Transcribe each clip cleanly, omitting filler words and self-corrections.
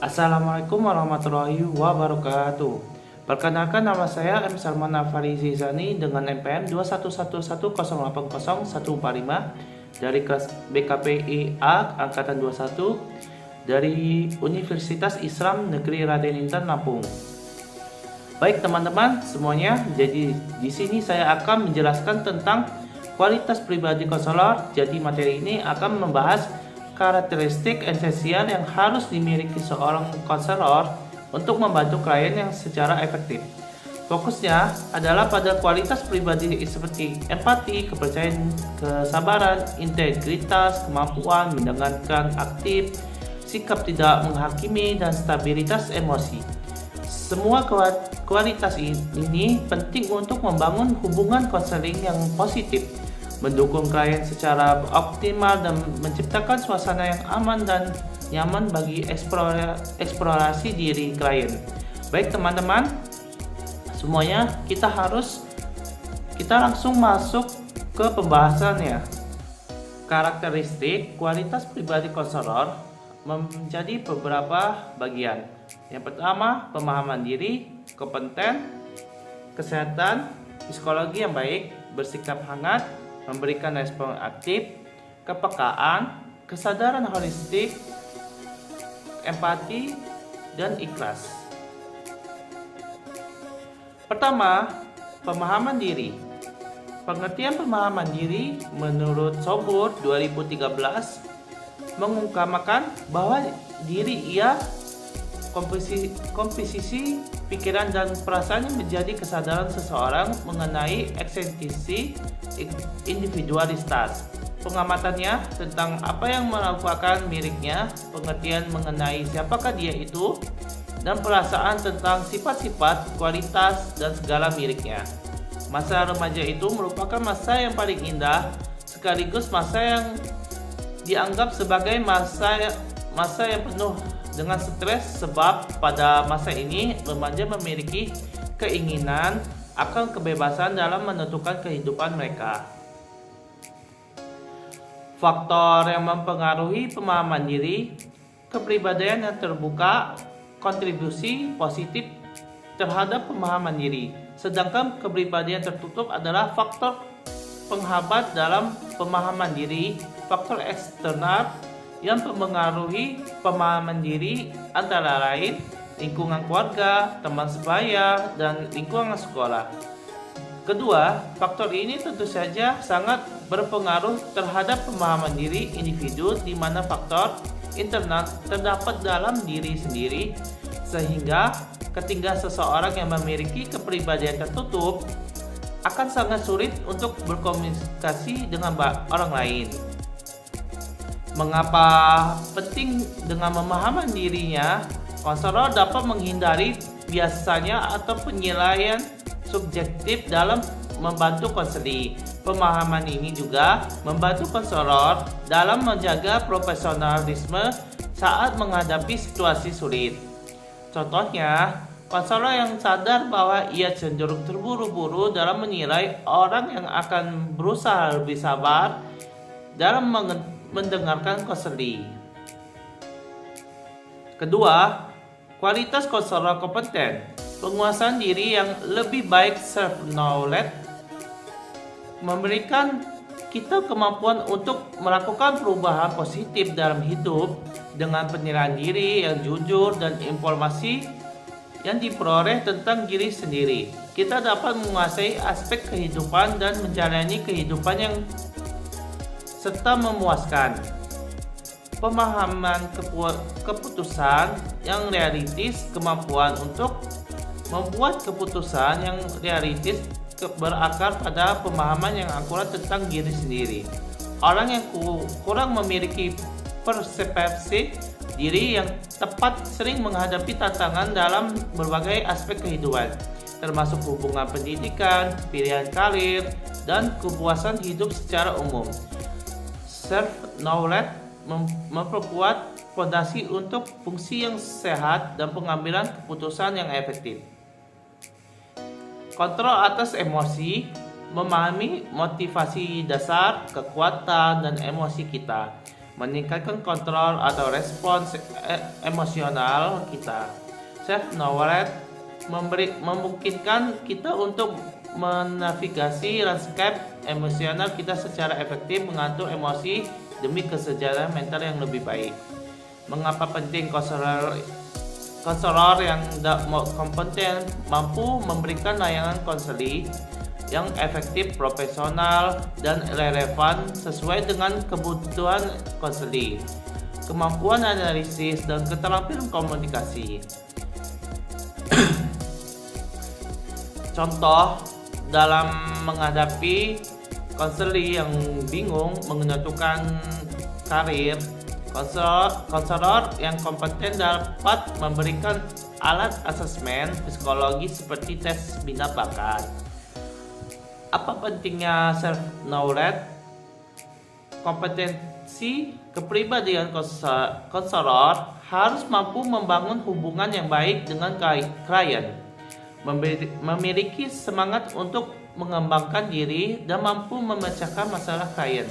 Assalamualaikum warahmatullahi wabarakatuh. Perkenalkan, nama saya M. Salman Afarizi Zani dengan NPM 21110800145 dari kelas BKPI A angkatan 21 dari Universitas Islam Negeri Raden Intan Lampung. Baik teman-teman semuanya, jadi di sini saya akan menjelaskan tentang kualitas pribadi konselor. Jadi materi ini akan membahas karakteristik esensial yang harus dimiliki seorang konselor untuk membantu klien yang secara efektif. Fokusnya adalah pada kualitas pribadi seperti empati, kepercayaan, kesabaran, integritas, kemampuan mendengarkan aktif, sikap tidak menghakimi, dan stabilitas emosi. Semua kualitas ini penting untuk membangun hubungan konseling yang positif, mendukung klien secara optimal, dan menciptakan suasana yang aman dan nyaman bagi eksplorasi diri klien. Baik teman-teman semuanya, kita langsung masuk ke pembahasannya. Karakteristik kualitas pribadi konselor menjadi beberapa bagian. Yang pertama, pemahaman diri, kompeten, kesehatan, psikologi yang baik, bersikap hangat, memberikan respon aktif, kepekaan, kesadaran holistik, empati, dan ikhlas. Pertama, pemahaman diri. Pengertian pemahaman diri menurut Sobur 2013 mengungkapkan bahwa diri ia komposisi pikiran dan perasaan yang menjadi kesadaran seseorang mengenai eksistensi individualitas, pengamatannya tentang apa yang merupakan miliknya, pengertian mengenai siapakah dia itu, dan perasaan tentang sifat-sifat, kualitas, dan segala miliknya. Masa remaja itu merupakan masa yang paling indah, sekaligus masa yang dianggap sebagai masa yang penuh dengan stres, sebab pada masa ini remaja memiliki keinginan akan kebebasan dalam menentukan kehidupan mereka. Faktor yang mempengaruhi pemahaman diri: kepribadian yang terbuka, kontribusi positif terhadap pemahaman diri, sedangkan kepribadian tertutup adalah faktor penghambat dalam pemahaman diri. Faktor eksternal yang mempengaruhi pemahaman diri antara lain lingkungan keluarga, teman sebaya, dan lingkungan sekolah. Kedua, faktor ini tentu saja sangat berpengaruh terhadap pemahaman diri individu, di mana faktor internal terdapat dalam diri sendiri, sehingga ketika seseorang yang memiliki kepribadian tertutup akan sangat sulit untuk berkomunikasi dengan orang lain. Mengapa penting dengan pemahaman dirinya? Konselor dapat menghindari biasanya atau penilaian subjektif dalam membantu konseling. Pemahaman ini juga membantu konselor dalam menjaga profesionalisme saat menghadapi situasi sulit. Contohnya, konselor yang sadar bahwa ia cenderung terburu-buru dalam menilai orang yang akan berusaha lebih sabar dalam mendengarkan konseling. Kedua, kualitas konselor kompeten. Penguasaan diri yang lebih baik, self knowledge, memberikan kita kemampuan untuk melakukan perubahan positif dalam hidup dengan penilaian diri yang jujur dan informasi yang diperoleh tentang diri sendiri. Kita dapat menguasai aspek kehidupan dan menjalani kehidupan yang serta memuaskan. Pemahaman keputusan yang realistis, kemampuan untuk membuat keputusan yang realistis berakar pada pemahaman yang akurat tentang diri sendiri. Orang yang kurang memiliki persepsi diri yang tepat sering menghadapi tantangan dalam berbagai aspek kehidupan, termasuk hubungan pendidikan, pilihan karir, dan kepuasan hidup secara umum. Self-knowledge memperkuat fondasi untuk fungsi yang sehat dan pengambilan keputusan yang efektif. Kontrol atas emosi, memahami motivasi dasar, kekuatan, dan emosi kita. meningkatkan kontrol atau respons emosional kita. Self-knowledge memungkinkan kita untuk menavigasi landscape emosional kita secara efektif, mengatur emosi demi kesejahteraan mental yang lebih baik. Mengapa penting konselor yang kompeten mampu memberikan layanan konseling yang efektif, profesional, dan relevan sesuai dengan kebutuhan konseling, kemampuan analisis, dan keterampilan komunikasi. Contoh dalam menghadapi konseling yang bingung menentukan karir, konselor yang kompeten dapat memberikan alat asesmen psikologi seperti tes minat bakat. Apa pentingnya self-knowledge? Kompetensi kepribadian konselor harus mampu membangun hubungan yang baik dengan klien, memiliki semangat untuk mengembangkan diri, dan mampu memecahkan masalah klien.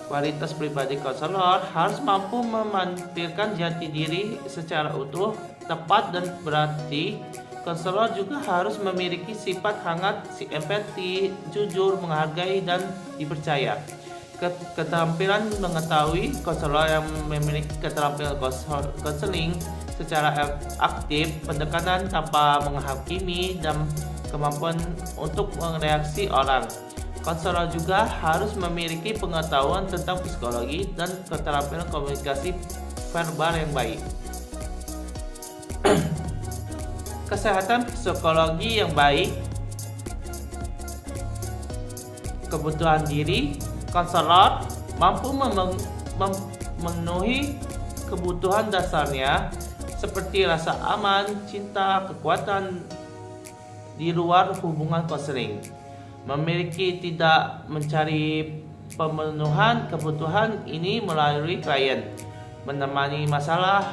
Kualitas pribadi konselor harus mampu menampilkan jati diri secara utuh, tepat, dan berarti. Konselor juga harus memiliki sifat hangat, empati, jujur, menghargai, dan dipercaya. Keterampilan mengetahui, konselor yang memiliki keterampilan konseling secara aktif, pendekatan tanpa menghakimi, dan kemampuan untuk mereaksi orang. Konselor juga harus memiliki pengetahuan tentang psikologi dan keterampilan komunikasi verbal yang baik. Kesehatan psikologi yang baik, kebutuhan diri. Konselor mampu memenuhi kebutuhan dasarnya seperti rasa aman, cinta, kekuatan di luar hubungan konseling. Memiliki tidak mencari pemenuhan kebutuhan ini melalui klien, menemani masalah.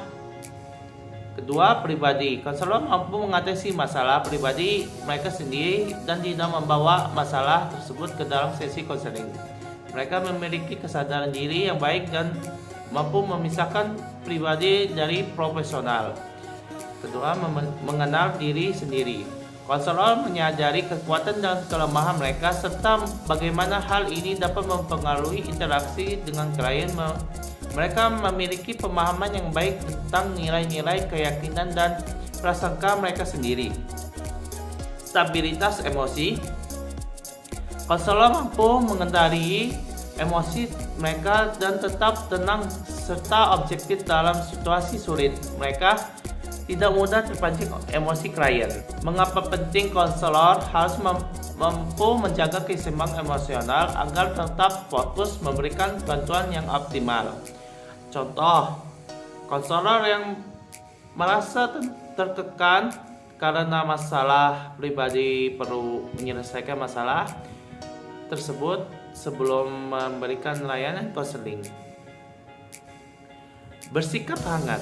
Kedua, pribadi. Konselor mampu mengatasi masalah pribadi mereka sendiri dan tidak membawa masalah tersebut ke dalam sesi konseling. Mereka memiliki kesadaran diri yang baik dan mampu memisahkan pribadi dari profesional. Kedua, mengenal diri sendiri. Konselor menyadari kekuatan dan kelemahan mereka serta bagaimana hal ini dapat mempengaruhi interaksi dengan klien. Mereka memiliki pemahaman yang baik tentang nilai-nilai, keyakinan, dan prasangka mereka sendiri. Stabilitas emosi. Konselor mampu mengendalikan emosi mereka dan tetap tenang serta objektif dalam situasi sulit. Mereka tidak mudah terpancing emosi klien. Mengapa penting konselor harus mampu menjaga keseimbangan emosional agar tetap fokus memberikan bantuan yang optimal. Contoh, konselor yang merasa tertekan karena masalah pribadi perlu menyelesaikan masalah tersebut sebelum memberikan layanan konseling. Bersikap hangat.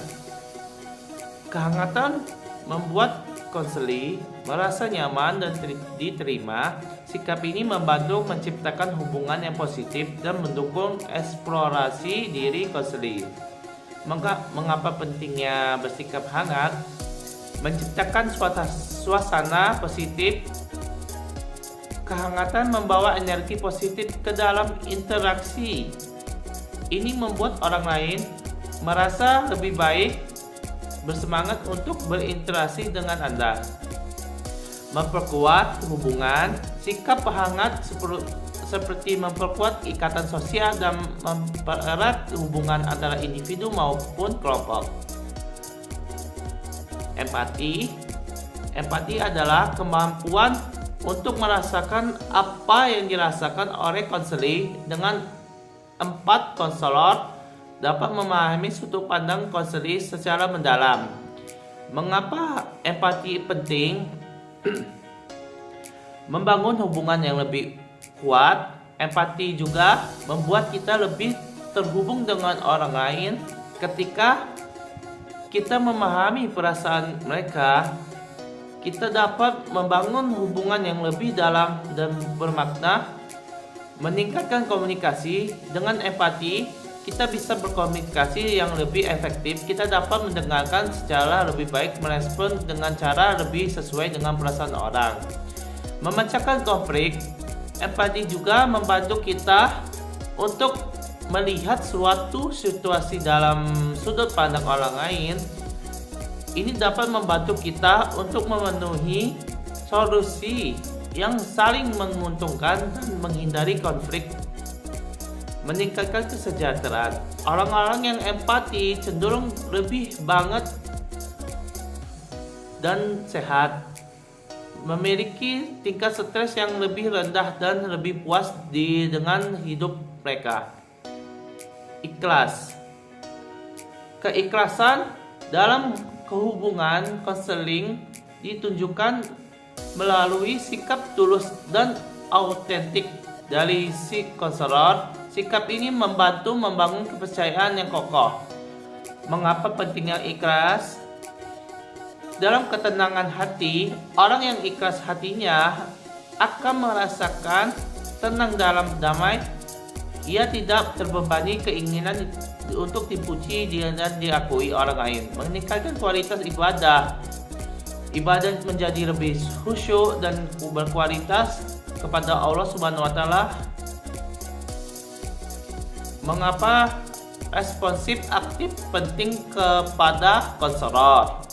Kehangatan membuat konseling merasa nyaman dan diterima. Sikap ini membantu menciptakan hubungan yang positif dan mendukung eksplorasi diri konseling. Mengapa pentingnya bersikap hangat? Menciptakan suasana positif. Kehangatan membawa energi positif ke dalam interaksi. Ini membuat orang lain merasa lebih baik, bersemangat untuk berinteraksi dengan Anda. Memperkuat hubungan. Sikap hangat seperti memperkuat ikatan sosial dan mempererat hubungan antara individu maupun kelompok. Empati. Empati adalah kemampuan untuk merasakan apa yang dirasakan oleh konseling. Dengan 4 konselor dapat memahami sudut pandang konseling secara mendalam. Mengapa empati penting? Membangun hubungan yang lebih kuat. Empati juga membuat kita lebih terhubung dengan orang lain. Ketika kita memahami perasaan mereka, kita dapat membangun hubungan yang lebih dalam dan bermakna. Meningkatkan komunikasi. Dengan empati, kita bisa berkomunikasi yang lebih efektif. Kita dapat mendengarkan secara lebih baik, merespon dengan cara lebih sesuai dengan perasaan orang. Memecahkan konflik, empati juga membantu kita untuk melihat suatu situasi dalam sudut pandang orang lain. Ini dapat membantu kita untuk memenuhi solusi yang saling menguntungkan dan menghindari konflik. Meningkatkan kesejahteraan. Orang-orang yang empati cenderung lebih banget dan sehat, memiliki tingkat stres yang lebih rendah dan lebih puas dengan hidup mereka. Ikhlas. Keikhlasan dalam kehubungan konseling ditunjukkan melalui sikap tulus dan autentik dari si konselor. Sikap ini membantu membangun kepercayaan yang kokoh. Mengapa pentingnya ikhlas? Dalam ketenangan hati, orang yang ikhlas hatinya akan merasakan tenang dalam damai. Ia tidak terbebani keinginan untuk dipuji dan diakui orang lain. Meningkatkan kualitas ibadah. Ibadah menjadi lebih khusyuk dan berkualitas kepada Allah Subhanahu wa taala. Mengapa responsif aktif penting kepada konselor?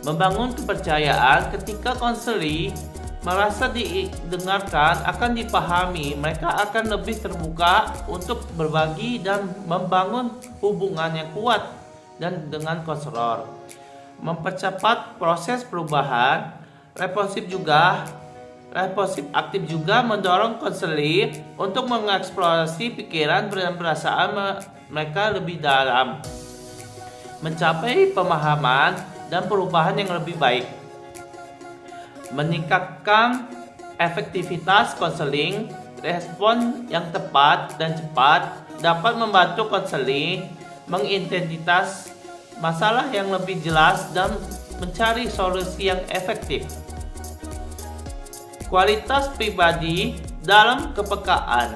Membangun kepercayaan. Ketika konseling merasa didengarkan, akan dipahami, mereka akan lebih terbuka untuk berbagi dan membangun hubungan yang kuat dan dengan konselor. Mempercepat proses perubahan. Responsif aktif juga mendorong konseling untuk mengeksplorasi pikiran dan perasaan mereka lebih dalam, mencapai pemahaman dan perubahan yang lebih baik. Meningkatkan efektivitas konseling. Respon yang tepat dan cepat dapat membantu konseling mengidentitas masalah yang lebih jelas dan mencari solusi yang efektif. Kualitas pribadi dalam kepekaan.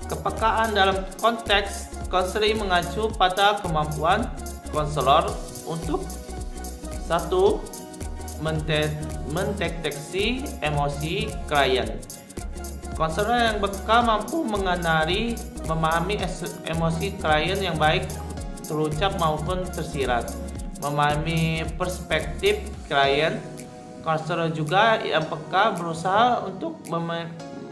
Kepekaan dalam konteks konseling mengacu pada kemampuan konselor untuk 1. Mendeteksi emosi klien. Konselor yang peka mampu mengenali, memahami emosi klien yang baik terucap maupun tersirat. Memahami perspektif klien. Konselor juga yang peka berusaha untuk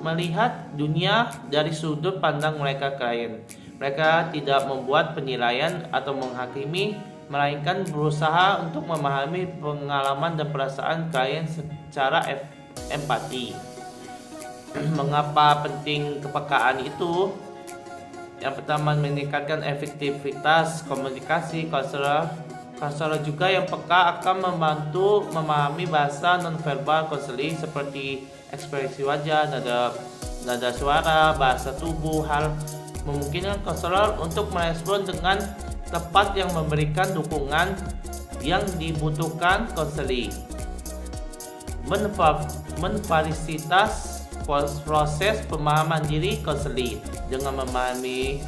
melihat dunia dari sudut pandang mereka klien. Mereka tidak membuat penilaian atau menghakimi, melainkan berusaha untuk memahami pengalaman dan perasaan klien secara empati. Mengapa penting kepekaan itu? Yang pertama, meningkatkan efektivitas komunikasi konselor. Konselor juga yang peka akan membantu memahami bahasa nonverbal konseling seperti ekspresi wajah, nada suara, bahasa tubuh. Hal memungkinkan konselor untuk merespon dengan tepat yang memberikan dukungan yang dibutuhkan konseling. Memfasilitasi proses pemahaman diri konseling. Dengan memahami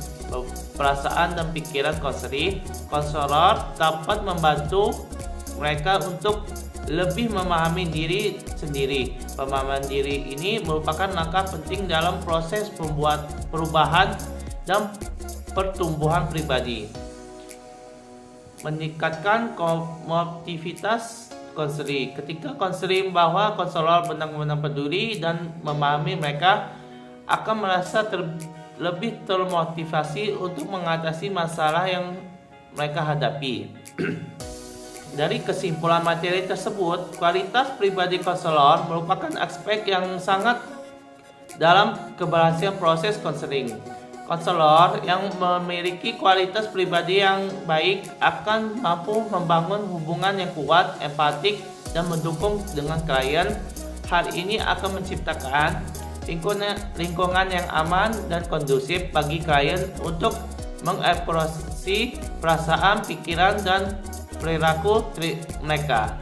perasaan dan pikiran konseling, konselor dapat membantu mereka untuk lebih memahami diri sendiri. Pemahaman diri ini merupakan langkah penting dalam proses perubahan dan pertumbuhan pribadi. Meningkatkan motivitas konseling. Ketika konseling bahwa konselor benar-benar peduli dan memahami, mereka akan merasa lebih termotivasi untuk mengatasi masalah yang mereka hadapi. Dari kesimpulan materi tersebut, kualitas pribadi konselor merupakan aspek yang sangat dalam keberhasilan proses konseling. Konselor yang memiliki kualitas pribadi yang baik akan mampu membangun hubungan yang kuat, empatik, dan mendukung dengan klien. Hal ini akan menciptakan lingkungan yang aman dan kondusif bagi klien untuk mengekspresi perasaan, pikiran, dan perilaku mereka.